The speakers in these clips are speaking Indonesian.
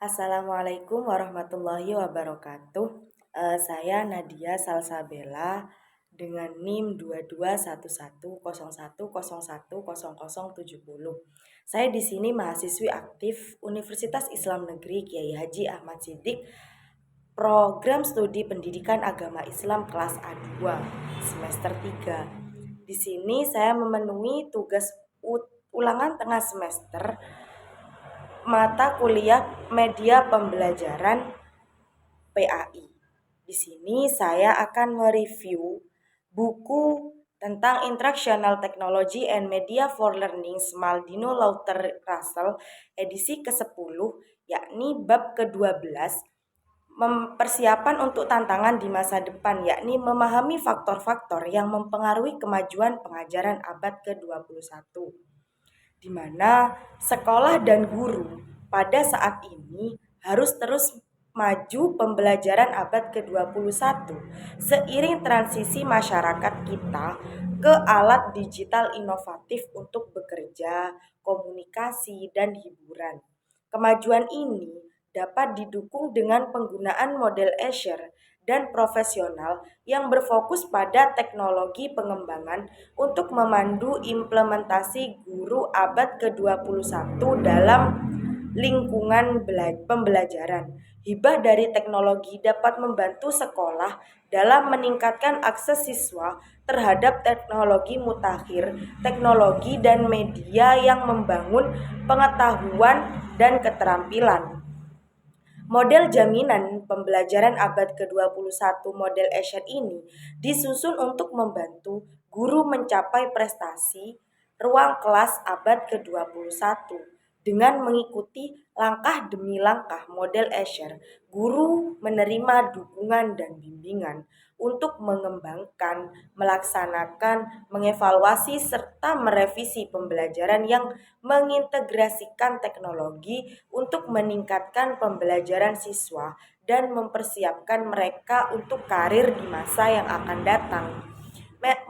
Assalamualaikum warahmatullahi wabarakatuh. Saya Nadia Salsabella dengan NIM 221101101070. Saya di sini mahasiswi aktif Universitas Islam Negeri Kiai Haji Ahmad Siddiq, program studi pendidikan agama Islam kelas A2 semester 3. Di sini saya memenuhi tugas ulangan tengah semester mata kuliah media pembelajaran PAI. Di sini saya akan mereview buku tentang Instructional Technology and Media for Learning Smaldino Lowther Russell edisi ke-10, yakni bab ke-12, persiapan untuk tantangan di masa depan, yakni memahami faktor-faktor yang mempengaruhi kemajuan pengajaran abad ke-21, di mana sekolah dan guru pada saat ini harus terus maju pembelajaran abad ke-21 seiring transisi masyarakat kita ke alat digital inovatif untuk bekerja, komunikasi, dan hiburan. Kemajuan ini dapat didukung dengan penggunaan model Azure dan profesional yang berfokus pada teknologi pengembangan untuk memandu implementasi guru abad ke-21 dalam lingkungan pembelajaran. Hibah dari teknologi dapat membantu sekolah dalam meningkatkan akses siswa terhadap teknologi mutakhir, teknologi dan media yang membangun pengetahuan dan keterampilan. Model jaminan pembelajaran abad ke-21 model Azure ini disusun untuk membantu guru mencapai prestasi ruang kelas abad ke-21 dengan mengikuti langkah demi langkah model Azure. Guru menerima dukungan dan bimbingan untuk mengembangkan, melaksanakan, mengevaluasi, serta merevisi pembelajaran yang mengintegrasikan teknologi untuk meningkatkan pembelajaran siswa dan mempersiapkan mereka untuk karir di masa yang akan datang.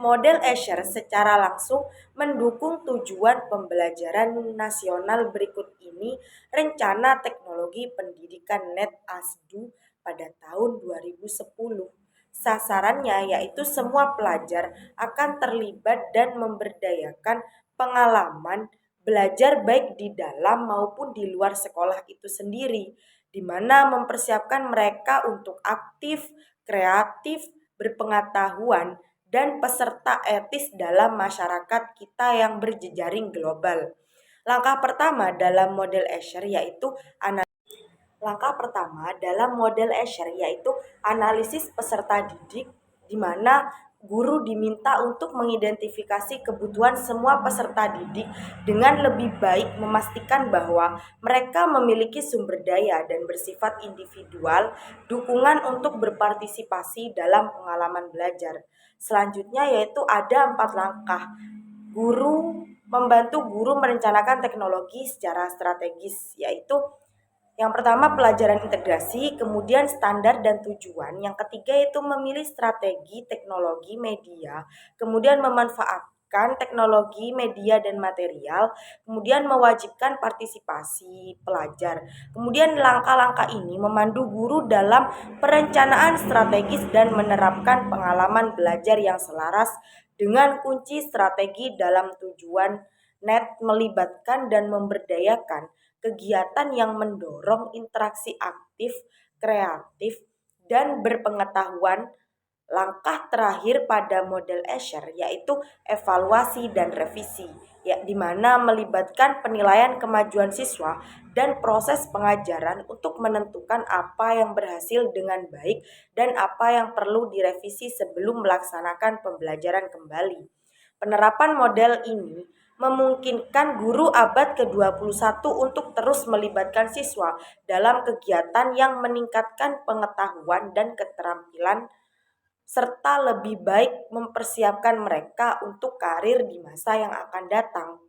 Model Azure secara langsung mendukung tujuan pembelajaran nasional berikut ini. Rencana Teknologi Pendidikan NET ASDU pada tahun 2010. Sasarannya yaitu semua pelajar akan terlibat dan memberdayakan pengalaman belajar baik di dalam maupun di luar sekolah itu sendiri, di mana mempersiapkan mereka untuk aktif, kreatif, berpengetahuan, dan peserta etis dalam masyarakat kita yang berjejaring global. Langkah pertama dalam model Azure yaitu analisis peserta didik, di mana guru diminta untuk mengidentifikasi kebutuhan semua peserta didik dengan lebih baik, memastikan bahwa mereka memiliki sumber daya dan bersifat individual, dukungan untuk berpartisipasi dalam pengalaman belajar. Selanjutnya yaitu ada 4 langkah. Membantu guru merencanakan teknologi secara strategis, yaitu yang pertama pelajaran integrasi, kemudian standar dan tujuan. Yang ketiga itu memilih strategi teknologi media, kemudian memanfaatkan teknologi media dan material, kemudian mewajibkan partisipasi pelajar. Kemudian langkah-langkah ini memandu guru dalam perencanaan strategis dan menerapkan pengalaman belajar yang selaras dengan kunci strategi dalam tujuan NET melibatkan dan memberdayakan kegiatan yang mendorong interaksi aktif, kreatif, dan berpengetahuan. Langkah terakhir pada model Azure yaitu evaluasi dan revisi, di mana melibatkan penilaian kemajuan siswa dan proses pengajaran untuk menentukan apa yang berhasil dengan baik dan apa yang perlu direvisi sebelum melaksanakan pembelajaran kembali. Penerapan model ini memungkinkan guru abad ke-21 untuk terus melibatkan siswa dalam kegiatan yang meningkatkan pengetahuan dan keterampilan serta lebih baik mempersiapkan mereka untuk karir di masa yang akan datang.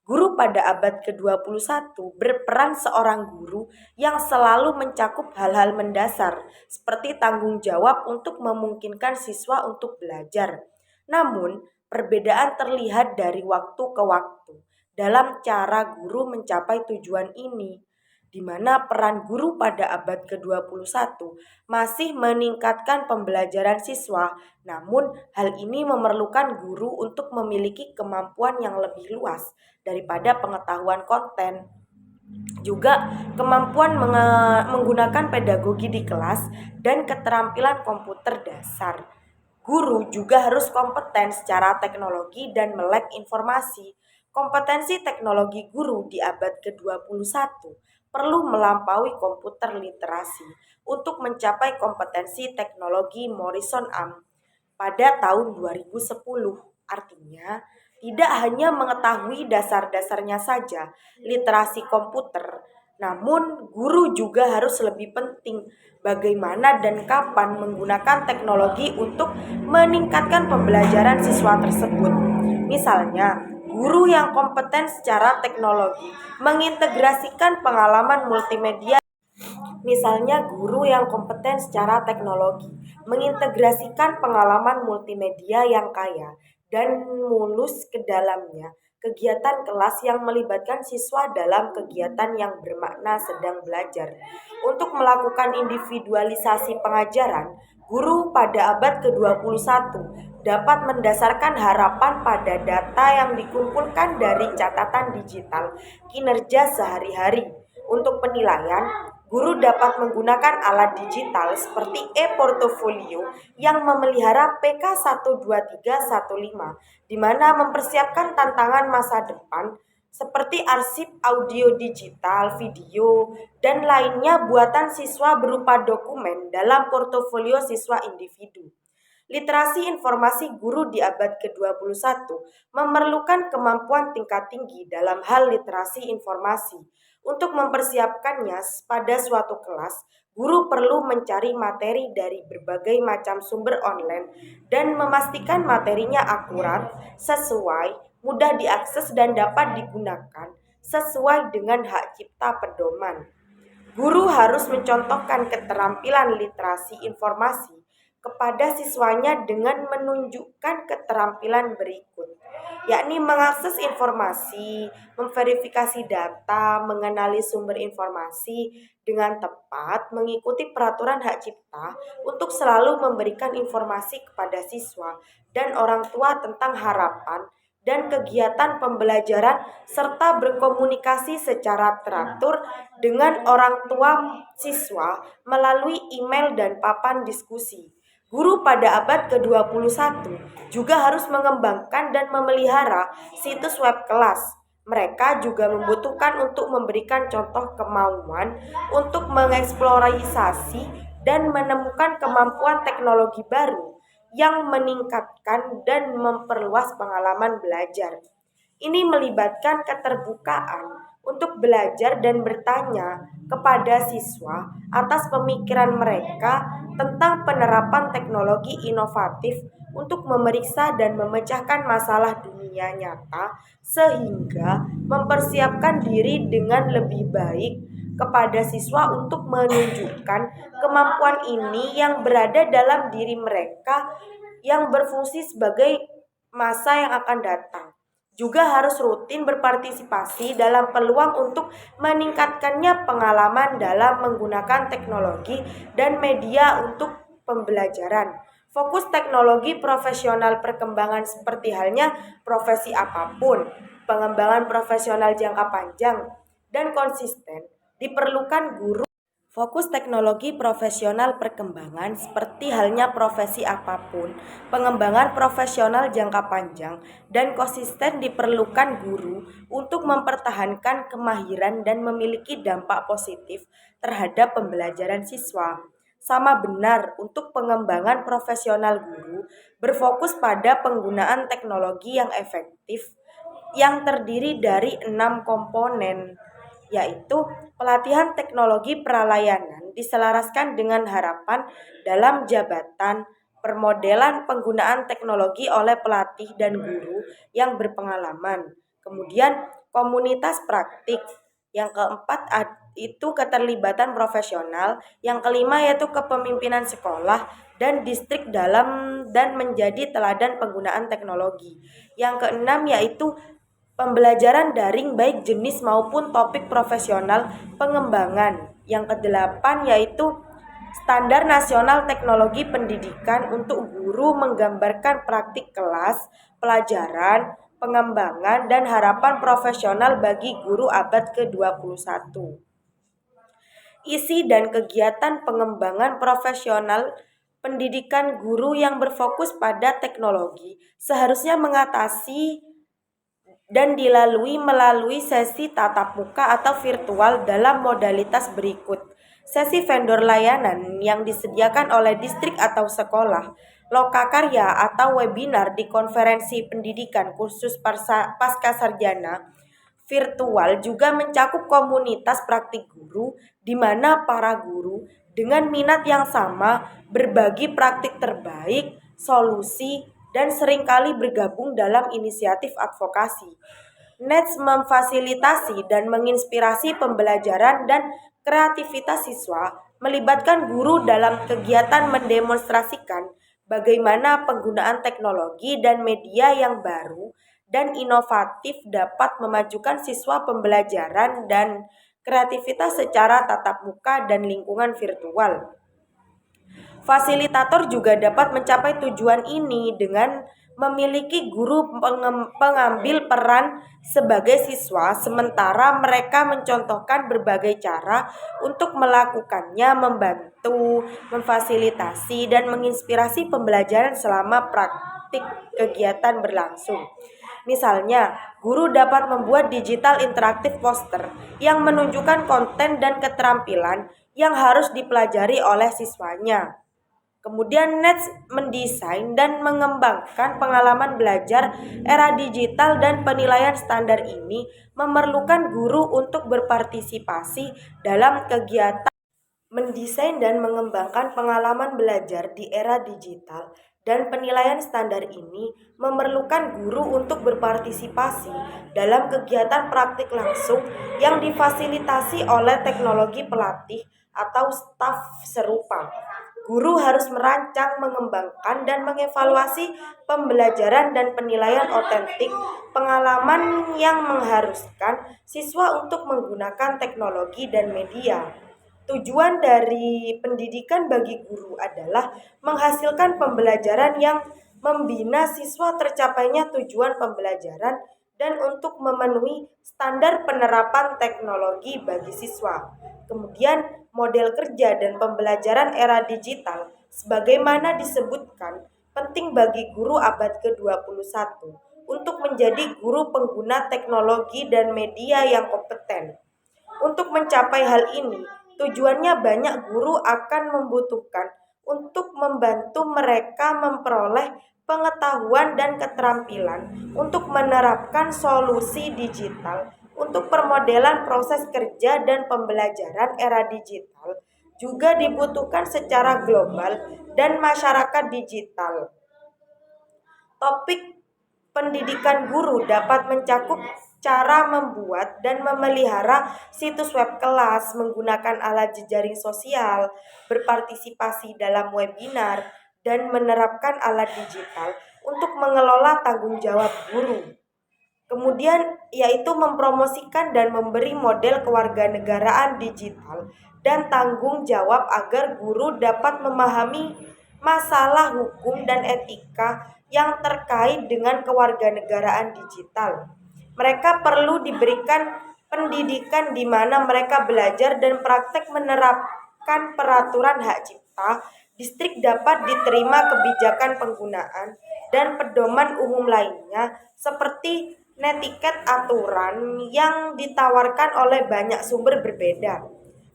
Guru pada abad ke-21 berperan seorang guru yang selalu mencakup hal-hal mendasar seperti tanggung jawab untuk memungkinkan siswa untuk belajar. Namun, perbedaan terlihat dari waktu ke waktu dalam cara guru mencapai tujuan ini. di mana peran guru pada abad ke-21 masih meningkatkan pembelajaran siswa, namun hal ini memerlukan guru untuk memiliki kemampuan yang lebih luas daripada pengetahuan konten. Juga kemampuan menggunakan pedagogi di kelas dan keterampilan komputer dasar. Guru juga harus kompeten secara teknologi dan melek informasi. Kompetensi teknologi guru di abad ke-21 perlu melampaui komputer literasi untuk mencapai kompetensi teknologi Morrison AM pada tahun 2010. Artinya, tidak hanya mengetahui dasar-dasarnya saja literasi komputer, namun guru juga harus lebih penting bagaimana dan kapan menggunakan teknologi untuk meningkatkan pembelajaran siswa tersebut. Misalnya, guru yang kompeten secara teknologi mengintegrasikan pengalaman multimedia. Misalnya guru yang kompeten secara teknologi, mengintegrasikan pengalaman multimedia yang kaya dan mulus ke dalamnya. Kegiatan kelas yang melibatkan siswa dalam kegiatan yang bermakna sedang belajar. Untuk melakukan individualisasi pengajaran, guru pada abad ke-21 dapat mendasarkan harapan pada data yang dikumpulkan dari catatan digital kinerja sehari-hari. Untuk penilaian, guru dapat menggunakan alat digital seperti e-portofolio yang memelihara PK12315, di mana mempersiapkan tantangan masa depan seperti arsip audio digital, video, dan lainnya buatan siswa berupa dokumen dalam portofolio siswa individu. Literasi informasi guru di abad ke-21 memerlukan kemampuan tingkat tinggi dalam hal literasi informasi. Untuk mempersiapkannya pada suatu kelas, guru perlu mencari materi dari berbagai macam sumber online dan memastikan materinya akurat, sesuai, mudah diakses dan dapat digunakan sesuai dengan hak cipta pedoman. Guru harus mencontohkan keterampilan literasi informasi kepada siswanya dengan menunjukkan keterampilan berikut, yakni mengakses informasi, memverifikasi data, mengenali sumber informasi dengan tepat, mengikuti peraturan hak cipta untuk selalu memberikan informasi kepada siswa dan orang tua tentang harapan dan kegiatan pembelajaran serta berkomunikasi secara teratur dengan orang tua siswa melalui email dan papan diskusi. Guru pada abad ke-21 juga harus mengembangkan dan memelihara situs web kelas. Mereka juga membutuhkan untuk memberikan contoh kemauan untuk mengeksplorasi dan menemukan kemampuan teknologi baru yang meningkatkan dan memperluas pengalaman belajar. Ini melibatkan keterbukaan untuk belajar dan bertanya kepada siswa atas pemikiran mereka tentang penerapan teknologi inovatif untuk memeriksa dan memecahkan masalah dunia nyata sehingga mempersiapkan diri dengan lebih baik kepada siswa untuk menunjukkan kemampuan ini yang berada dalam diri mereka yang berfungsi sebagai masa yang akan datang. Juga harus rutin berpartisipasi dalam peluang untuk meningkatkannya pengalaman dalam menggunakan teknologi dan media untuk pembelajaran. Fokus teknologi profesional perkembangan seperti halnya profesi apapun, pengembangan profesional jangka panjang dan konsisten diperlukan guru. Fokus teknologi profesional perkembangan seperti halnya profesi apapun, pengembangan profesional jangka panjang dan konsisten diperlukan guru untuk mempertahankan kemahiran dan memiliki dampak positif terhadap pembelajaran siswa. Sama benar untuk pengembangan profesional guru berfokus pada penggunaan teknologi yang efektif yang terdiri dari 6 komponen, yaitu pelatihan teknologi perlayanan diselaraskan dengan harapan dalam jabatan, permodelan penggunaan teknologi oleh pelatih dan guru yang berpengalaman. Kemudian komunitas praktik. Yang keempat itu keterlibatan profesional. Yang kelima yaitu kepemimpinan sekolah dan distrik dalam dan menjadi teladan penggunaan teknologi. Yang keenam yaitu pembelajaran daring baik jenis maupun topik profesional pengembangan. Yang kedelapan yaitu Standar Nasional Teknologi Pendidikan untuk guru menggambarkan praktik kelas, pelajaran, pengembangan, dan harapan profesional bagi guru abad ke-21. Isi dan kegiatan pengembangan profesional pendidikan guru yang berfokus pada teknologi seharusnya mengatasi dan dilalui melalui sesi tatap muka atau virtual dalam modalitas berikut. Sesi vendor layanan yang disediakan oleh distrik atau sekolah, lokakarya atau webinar di konferensi pendidikan khusus pasca sarjana, virtual juga mencakup komunitas praktik guru di mana para guru dengan minat yang sama berbagi praktik terbaik, solusi, dan seringkali bergabung dalam inisiatif advokasi. NETS memfasilitasi dan menginspirasi pembelajaran dan kreativitas siswa, melibatkan guru dalam kegiatan mendemonstrasikan bagaimana penggunaan teknologi dan media yang baru dan inovatif dapat memajukan siswa pembelajaran dan kreativitas secara tatap muka dan lingkungan virtual. Fasilitator juga dapat mencapai tujuan ini dengan memiliki guru pengambil peran sebagai siswa, sementara mereka mencontohkan berbagai cara untuk melakukannya, membantu, memfasilitasi, dan menginspirasi pembelajaran selama praktik kegiatan berlangsung. Misalnya, guru dapat membuat digital interaktif poster yang menunjukkan konten dan keterampilan yang harus dipelajari oleh siswanya. Kemudian NETS mendesain dan mengembangkan pengalaman belajar era digital dan penilaian standar ini memerlukan guru untuk berpartisipasi dalam kegiatan mendesain dan mengembangkan pengalaman belajar di era digital dan penilaian standar ini memerlukan guru untuk berpartisipasi dalam kegiatan praktik langsung yang difasilitasi oleh teknologi pelatih atau staf serupa. Guru harus merancang, mengembangkan, dan mengevaluasi pembelajaran dan penilaian otentik pengalaman yang mengharuskan siswa untuk menggunakan teknologi dan media. Tujuan dari pendidikan bagi guru adalah menghasilkan pembelajaran yang membina siswa tercapainya tujuan pembelajaran dan untuk memenuhi standar penerapan teknologi bagi siswa. Kemudian model kerja dan pembelajaran era digital sebagaimana disebutkan penting bagi guru abad ke-21 untuk menjadi guru pengguna teknologi dan media yang kompeten. Untuk mencapai hal ini, tujuannya banyak guru akan membutuhkan untuk membantu mereka memperoleh pengetahuan dan keterampilan untuk menerapkan solusi digital untuk permodelan proses kerja dan pembelajaran era digital juga dibutuhkan secara global dan masyarakat digital. Topik pendidikan guru dapat mencakup cara membuat dan memelihara situs web kelas, menggunakan alat jejaring sosial, berpartisipasi dalam webinar, dan menerapkan alat digital untuk mengelola tanggung jawab guru. Kemudian yaitu mempromosikan dan memberi model kewarganegaraan digital dan tanggung jawab agar guru dapat memahami masalah hukum dan etika yang terkait dengan kewarganegaraan digital. Mereka perlu diberikan pendidikan di mana mereka belajar dan praktek menerapkan peraturan hak cipta. Distrik dapat diterima kebijakan penggunaan dan pedoman umum lainnya seperti netiket aturan yang ditawarkan oleh banyak sumber berbeda.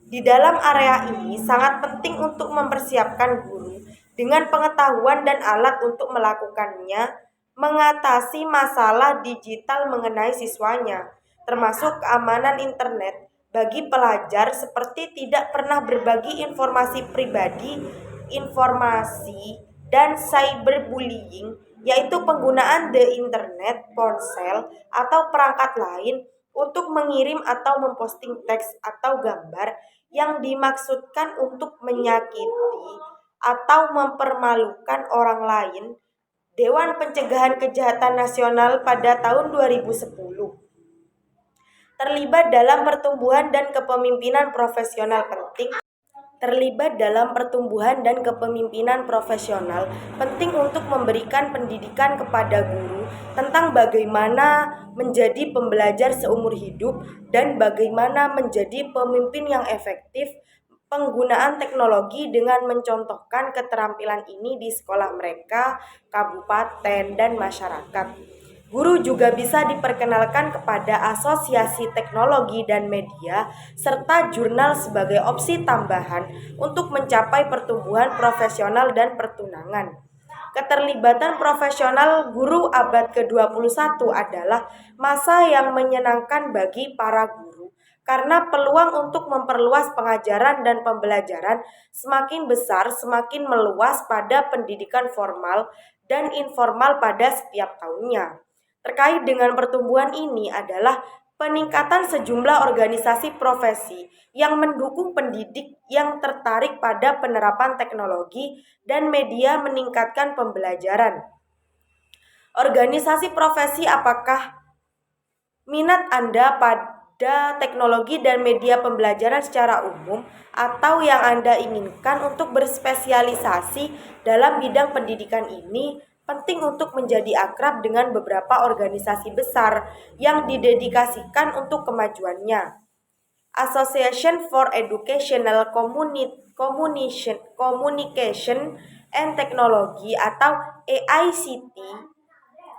Di dalam area ini sangat penting untuk mempersiapkan guru dengan pengetahuan dan alat untuk melakukannya, mengatasi masalah digital mengenai siswanya, termasuk keamanan internet bagi pelajar seperti tidak pernah berbagi informasi pribadi, informasi, dan cyberbullying, yaitu penggunaan the internet, ponsel, atau perangkat lain untuk mengirim atau memposting teks atau gambar yang dimaksudkan untuk menyakiti atau mempermalukan orang lain Dewan Pencegahan Kejahatan Nasional pada tahun 2010. Terlibat dalam pertumbuhan dan kepemimpinan profesional penting untuk memberikan pendidikan kepada guru tentang bagaimana menjadi pembelajar seumur hidup dan bagaimana menjadi pemimpin yang efektif. Penggunaan teknologi dengan mencontohkan keterampilan ini di sekolah mereka, kabupaten, dan masyarakat. Guru juga bisa diperkenalkan kepada asosiasi teknologi dan media serta jurnal sebagai opsi tambahan untuk mencapai pertumbuhan profesional dan pertunangan. Keterlibatan profesional guru abad ke-21 adalah masa yang menyenangkan bagi para guru karena peluang untuk memperluas pengajaran dan pembelajaran semakin besar, semakin meluas pada pendidikan formal dan informal pada setiap tahunnya. Terkait dengan pertumbuhan ini adalah peningkatan sejumlah organisasi profesi yang mendukung pendidik yang tertarik pada penerapan teknologi dan media meningkatkan pembelajaran. Organisasi profesi, apakah minat Anda pada teknologi dan media pembelajaran secara umum atau yang Anda inginkan untuk berspesialisasi dalam bidang pendidikan ini? Penting untuk menjadi akrab dengan beberapa organisasi besar yang didedikasikan untuk kemajuannya. Association for Educational Communication and Technology atau AICT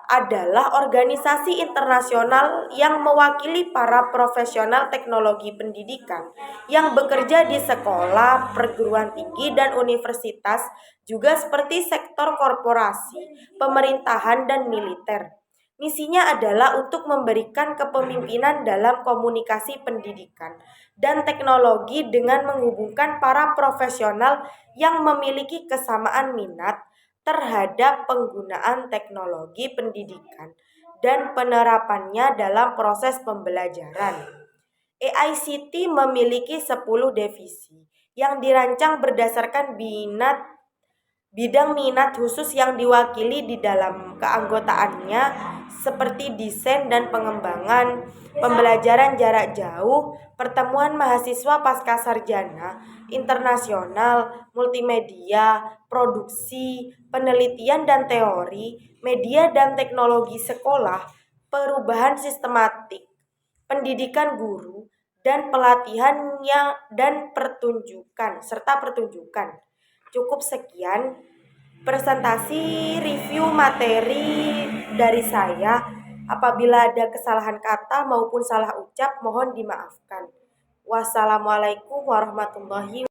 adalah organisasi internasional yang mewakili para profesional teknologi pendidikan yang bekerja di sekolah, perguruan tinggi, dan universitas, juga seperti sektor korporasi, pemerintahan, dan militer. Misinya adalah untuk memberikan kepemimpinan dalam komunikasi pendidikan dan teknologi dengan menghubungkan para profesional yang memiliki kesamaan minat terhadap penggunaan teknologi pendidikan dan penerapannya dalam proses pembelajaran. AICT memiliki 10 divisi yang dirancang berdasarkan bidang minat khusus yang diwakili di dalam keanggotaannya, seperti desain dan pengembangan, pembelajaran jarak jauh, pertemuan mahasiswa pasca sarjana, internasional, multimedia, produksi, penelitian dan teori, media dan teknologi sekolah, perubahan sistematik, pendidikan guru, dan pelatihannya dan pertunjukan. Cukup sekian presentasi review materi dari saya. Apabila ada kesalahan kata maupun salah ucap, mohon dimaafkan. Wassalamualaikum warahmatullahi